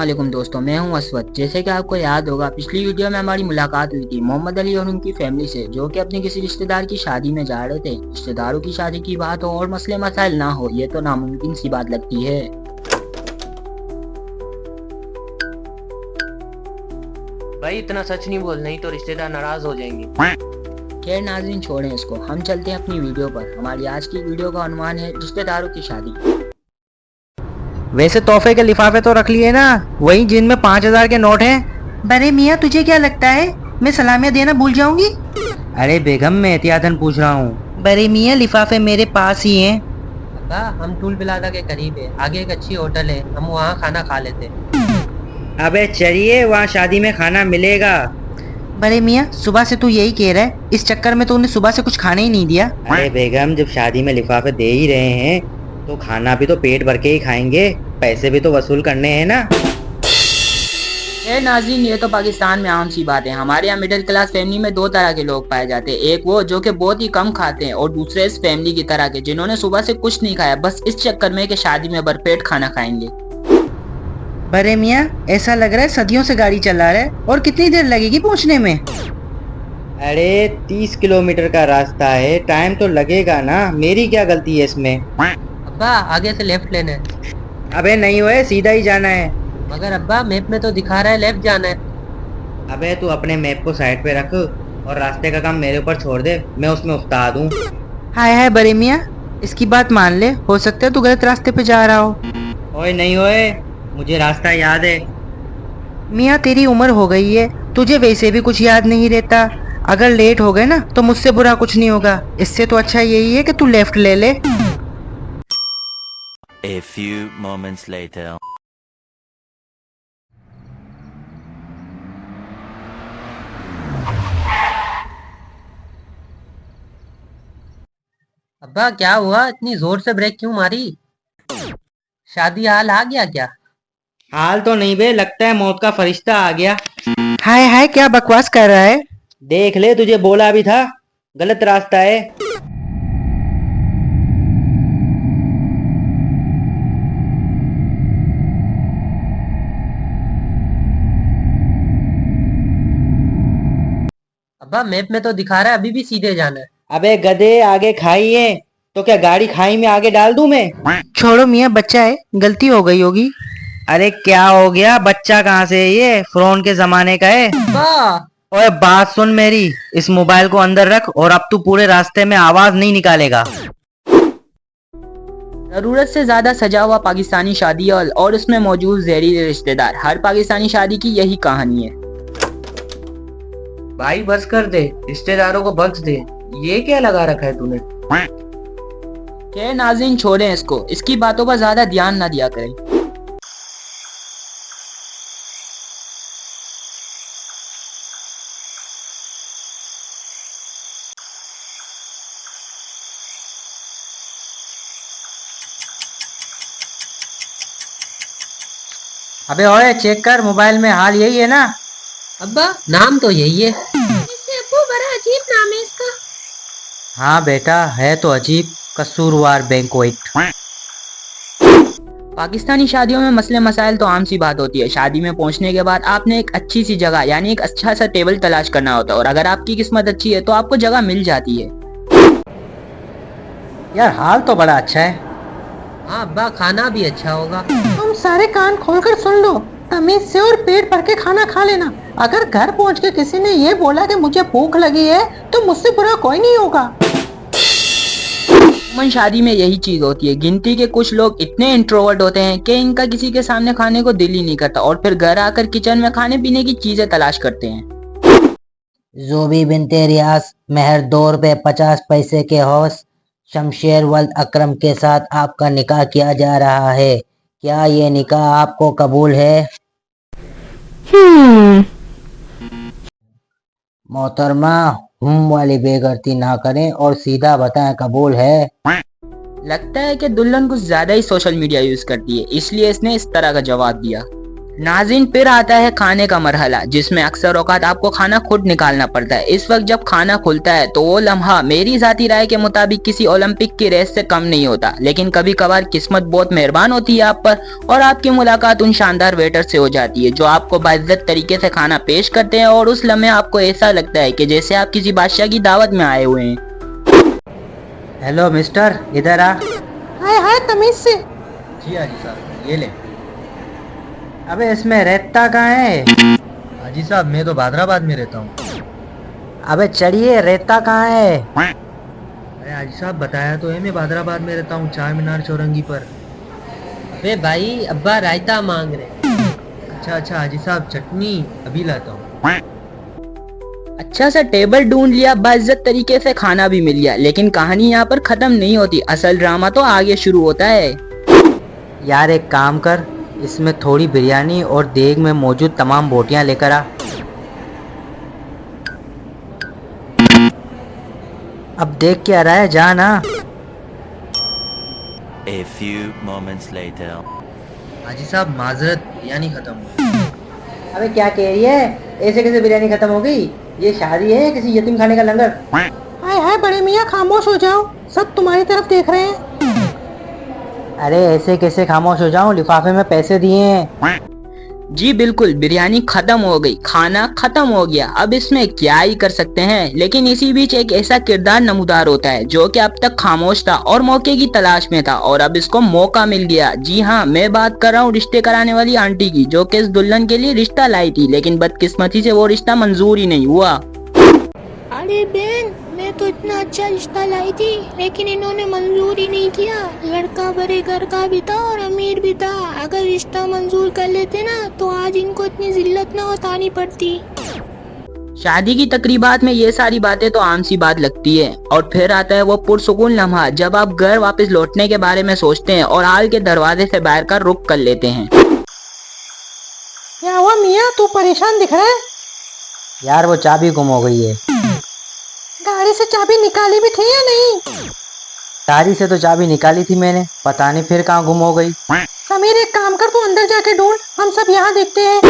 अस्सलामुअलैकुम दोस्तों, मैं हूं असवद। जैसे कि आपको याद होगा, पिछली वीडियो में हमारी मुलाकात हुई थी मोहम्मद अली और उनकी फैमिली से, जो कि अपने किसी रिश्तेदार की शादी में जा रहे थे। रिश्तेदारों की शादी की बात हो और मसले मसाइल ना हो, ये तो नामुमकिन सी बात लगती है। भाई इतना सच नहीं बोल, नहीं तो रिश्तेदार नाराज हो जाएंगे। खैर नाज़रीन, छोड़ें इसको, हम चलते हैं अपनी वीडियो पर। हमारी आज की वीडियो का अनुमान है रिश्तेदारों की शादी। वैसे तोहफे के लिफाफे तो रख लिए ना, वही जिनमें 5,000 के नोट हैं। बड़े मियाँ, तुझे क्या लगता है मैं सलामियाँ देना भूल जाऊंगी? अरे बेगम, मैं एहतियातन पूछ रहा हूँ। बड़े मियाँ, लिफाफे मेरे पास ही हैं। अब्बा, हम टूल प्लाजा के करीब है, आगे एक अच्छी होटल है, हम वहाँ खाना खा लेते। अबे चलिए, वहाँ शादी में खाना मिलेगा। बड़े मियाँ, सुबह से तू यही कह रहा है, इस चक्कर में तूने सुबह से कुछ खाने ही नहीं दिया। अरे बेगम, जब शादी में लिफाफे दे ही रहे हैं तो खाना भी तो पेट भर के ही खाएंगे, पैसे भी तो वसूल करने हैं ना। नाज़रीन, ये तो पाकिस्तान में आम सी बात है। हमारे यहाँ मिडिल क्लास फैमिली में दो तरह के लोग पाए जाते हैं। एक वो जो कि बहुत ही कम खाते हैं, और दूसरे इस फैमिली की तरह के जिन्होंने सुबह से कुछ नहीं खाया, बस इस चक्कर में कि शादी में भरपेट खाना खाएंगे। बड़े मियाँ, ऐसा लग रहा है सदियों से गाड़ी चला रहा है। और कितनी देर लगेगी पहुँचने में? अरे 30 किलोमीटर का रास्ता है, टाइम तो लगेगा ना, मेरी क्या गलती है इसमें। अब्बा, आगे से लेफ्ट लेना है। अबे नहीं हुए, सीधा ही जाना है। मगर अब्बा, मैप में तो दिखा रहा है लेफ्ट जाना है। अबे तू अपने मैप को साइड पे रख और रास्ते का काम मेरे ऊपर छोड़ दे, मैं उसमें उस्ताद हूँ। हाय हाय बड़े मियाँ, इसकी बात मान ले, हो सकता है तू गलत रास्ते पे जा रहा हो। ओए नहीं होए, मुझे रास्ता याद है। मियाँ, तेरी उम्र हो गई है, तुझे वैसे भी कुछ याद नहीं रहता। अगर लेट हो गए ना तो मुझसे बुरा कुछ नहीं होगा। इससे तो अच्छा यही है कि तू लेफ्ट ले ले। A few moments later. अब्बा, क्या हुआ, इतनी जोर से ब्रेक क्यों मारी? शादी हाल आ गया क्या? हाल तो नहीं बे, लगता है मौत का फरिश्ता आ गया। हाय हाय, क्या बकवास कर रहा है? देख ले, तुझे बोला भी था, गलत रास्ता है। अब्बा, मैप में तो दिखा रहा है अभी भी सीधे जाना है। अबे गधे, आगे खाई है तो क्या गाड़ी खाई में आगे डाल दूं मैं? छोड़ो मियाँ, बच्चा है, गलती हो गई होगी। अरे क्या हो गया, बच्चा कहाँ से है, ये फोन के जमाने का है। अब्बा, ओए बात सुन मेरी, इस मोबाइल को अंदर रख और अब तू पूरे रास्ते में आवाज नहीं निकालेगा। जरूरत से ज्यादा सजा हुआ पाकिस्तानी शादी हॉल और उसमें मौजूद जहरीले रिश्तेदार, हर पाकिस्तानी शादी की यही कहानी है। भाई बस कर दे, रिश्तेदारों को बख्श दे, ये क्या लगा रखा है तूने? खैर नाज़रीन, छोड़ें इसको, इसकी बातों पर ज्यादा ध्यान ना दिया करें। अबे ओए, चेक कर मोबाइल में, हाल यही है ना? अब्बा, नाम तो यही है। अब्बू, बड़ा अजीब नाम है इसका। हाँ बेटा, है तो अजीब, कसूरवार बैंक्वेट। पाकिस्तानी शादियों में मसले मसाइल तो आम सी बात होती है। शादी में पहुंचने के बाद आपने एक अच्छी सी जगह यानी एक अच्छा सा टेबल तलाश करना होता है, और अगर आपकी किस्मत अच्छी है तो आपको जगह मिल जाती है। यार हाल तो बड़ा अच्छा है। हाँ अब्बा, खाना भी अच्छा होगा। तुम सारे कान खोलकर सुन लो, तमीज से और पेट भर के खाना खा लेना। अगर घर पहुंच के किसी ने ये बोला कि मुझे भूख लगी है तो मुझसे बुरा कोई नहीं होगा। मन शादी में यही चीज होती है। गिनती के कुछ लोग इतने इंट्रोवर्ट होते हैं कि इनका किसी के सामने खाने को दिल ही नहीं करता, और फिर घर आकर किचन में खाने पीने की चीजें तलाश करते हैं। जोबी बिनते रियाज, महर 2 रुपए 50 पैसे के हौस शमशेर वल्द अकरम के साथ आपका निकाह किया जा रहा है। क्या ये निकाह आपको कबूल है? मोहतरमा, वाली बेगरती ना करें और सीधा बताएं, कबूल है? लगता है कि दुल्हन कुछ ज्यादा ही सोशल मीडिया यूज करती है, इसलिए इसने इस तरह का जवाब दिया। नाज़रीन, फिर आता है खाने का मरहला, जिसमें अक्सर औकात आपको खाना खुद निकालना पड़ता है। इस वक्त जब खाना खुलता है तो वो लम्हा मेरी जाती राय के मुताबिक किसी ओलंपिक की रेस से कम नहीं होता। लेकिन कभी कभार किस्मत बहुत मेहरबान होती है आप पर और आपकी मुलाकात उन शानदार वेटर से हो जाती है जो आपको बाइज्जत तरीके से खाना पेश करते हैं और उस लम्हे आपको ऐसा लगता है कि जैसे आप किसी बादशाह की दावत में आए हुए हैं। हेलो मिस्टर, इधर आ। हाय हाय तमीज से। जी हाजी साहब, ये ले। अबे इसमें रेता कहाँ है? हाजी साहब, मैं तो हैदराबाद में रहता हूँ। अबे चढ़िए, रेता कहाँ है? अरे हाजी साहब, बताया तो है मैं हैदराबाद में रहता हूँ, चार मीनार चौरंगी पर। अबे भाई, अब्बा रायता मांग रहे। अच्छा अच्छा हाजी साहब, चटनी अभी लाता हूँ। अच्छा सा टेबल ढूंढ लिया, बाइज्जत तरीके से खाना भी मिल गया, लेकिन कहानी यहाँ पर खत्म नहीं होती। असल ड्रामा तो आगे शुरू होता है। यार एक काम कर, इसमें थोड़ी बिरयानी और देग में मौजूद तमाम बोटियां लेकर आ। अब देख क्या रहा है, जा ना। A few moments later. हाजी साहब माजरत, बिरयानी खत्म हो। अबे क्या कह रही है? ऐसे कैसे बिरयानी खत्म हो गई? ये शादी है किसी यतीम खाने का लंगर? हाय हाय बड़े मियाँ, खामोश हो जाओ, सब तुम्हारी तरफ देख रहे हैं। अरे ऐसे कैसे खामोश हो जाऊं, लिफाफे में पैसे दिए हैं। जी बिल्कुल, बिरयानी खत्म हो गई, खाना खत्म हो गया, अब इसमें क्या ही कर सकते हैं। लेकिन इसी बीच एक ऐसा किरदार नमूदार होता है जो कि अब तक खामोश था और मौके की तलाश में था और अब इसको मौका मिल गया। जी हाँ, मैं बात कर रहा हूँ रिश्ते कराने वाली आंटी की, जो कि इस दुल्हन के लिए रिश्ता लाई थी, लेकिन बदकिस्मती से वो रिश्ता मंजूर ही नहीं हुआ। अरे बहन, मैं तो इतना अच्छा रिश्ता लाई थी, लेकिन इन्होंने मंजूर ही नहीं किया। लड़का बड़े घर का भी था और अमीर भी था। अगर रिश्ता मंजूर कर लेते ना तो आज इनको इतनी जिल्लत ना उठानी पड़ती। शादी की तकरीबात में ये सारी बातें तो आम सी बात लगती है और फिर आता है वो पुरसुकून लम्हा जब आप घर वापस लौटने के बारे में सोचते हैं और हाल के दरवाजे से बाहर का रुख कर लेते हैं। क्या हुआ मियाँ, तू परेशान दिख रहा है? यार वो चाबी गुम हो गई है। गाड़ी से चाबी निकाली भी थी या नहीं? गाड़ी से तो चाबी निकाली थी मैंने, पता नहीं फिर कहाँ गुम हो गई। समीर एक काम कर, तू अंदर जाके ढूंढ, हम सब यहाँ देखते हैं।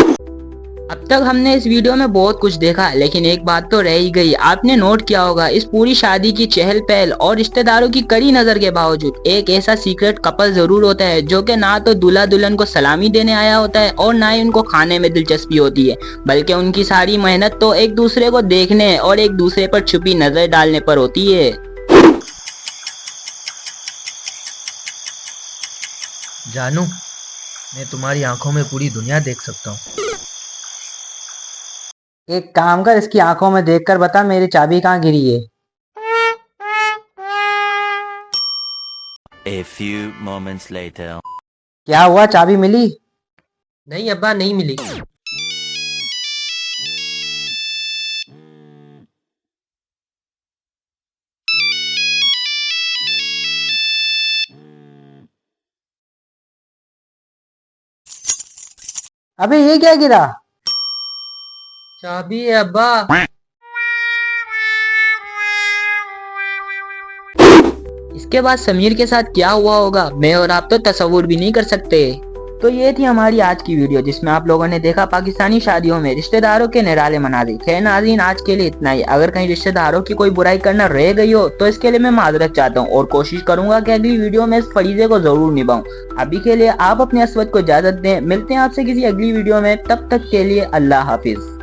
अब तक हमने इस वीडियो में बहुत कुछ देखा, लेकिन एक बात तो रह ही गई। आपने नोट किया होगा इस पूरी शादी की चहल पहल और रिश्तेदारों की कड़ी नजर के बावजूद एक ऐसा सीक्रेट कपल जरूर होता है जो कि ना तो दूल्हा दुल्हन को सलामी देने आया होता है और ना ही उनको खाने में दिलचस्पी होती है, बल्कि उनकी सारी मेहनत तो एक दूसरे को देखने और एक दूसरे पर छुपी नजर डालने पर होती है। जानू, मैं तुम्हारी आंखों में पूरी दुनिया देख सकता हूँ। एक काम कर, इसकी आंखों में देखकर बता मेरी चाबी कहाँ गिरी है। A few moments later. क्या हुआ, चाबी मिली? नहीं अब्बा, नहीं मिली। अबे ये क्या गिरा? चाबी है अब्बा। इसके बाद समीर के साथ क्या हुआ होगा मैं और आप तो तस्वुर भी नहीं कर सकते। तो ये थी हमारी आज की वीडियो, जिसमें आप लोगों ने देखा पाकिस्तानी शादियों में रिश्तेदारों के निराले मनाजिर। खैर नाज़रीन, आज के लिए इतना ही। अगर कहीं रिश्तेदारों की कोई बुराई करना रह गई हो तो इसके लिए मैं माजरत चाहता हूँ और कोशिश करूंगा कि अगली वीडियो में इस फरीजे को जरूर निभाऊं। अभी के लिए आप अपने अस्वद को इजाजत दें, मिलते हैं आपसे किसी अगली वीडियो में, तब तक के लिए अल्लाह हाफिज।